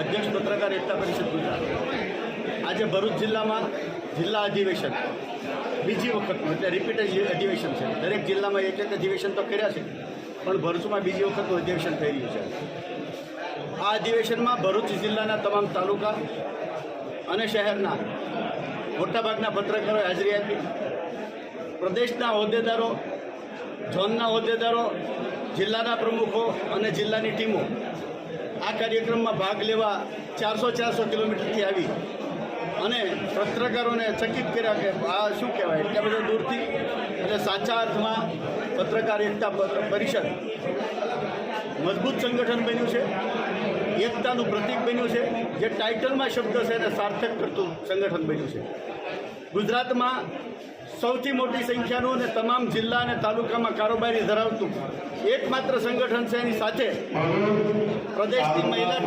અધ્યક્ષ પત્રકાર એકતા પરિષદ ગુજરાત આજે ભરૂચ જિલ્લામાં જિલ્લા અધિવેશન બીજી વખતનું એટલે રિપીટ અધિવેશન છે. દરેક જિલ્લામાં એક અધિવેશન તો કર્યા છે, પણ ભરૂચમાં બીજી વખતનું અધિવેશન થઈ રહ્યું છે. આ અધિવેશનમાં ભરૂચ જિલ્લાના તમામ તાલુકા અને શહેરના મોટાભાગના પત્રકારોએ હાજરી આપી. પ્રદેશના હોદ્દેદારો, ઝોનના હોદ્દેદારો, જિલ્લાના પ્રમુખો અને જિલ્લાની ટીમો આ કાર્યક્રમમાં ભાગ લેવા 400 કિલોમીટરથી આવી અને પત્રકારોને ચકિત કર્યા કે આ શું કહેવાય એટલા બધા દૂરથી. એટલે સાચા અર્થમાં પત્રકાર એકતા પરિષદ મજબૂત સંગઠન બન્યું છે, એકતાનું પ્રતીક બન્યું છે. જે ટાઇટલમાં શબ્દ છે એને સાર્થક કરતું સંગઠન બન્યું છે. ગુજરાતમાં સૌથી મોટી સંખ્યાનું અને તમામ જિલ્લા અને તાલુકામાં કારોબારી ધરાવતું એકમાત્ર સંગઠન છે. એની સાથે પ્રદેશની મહિલા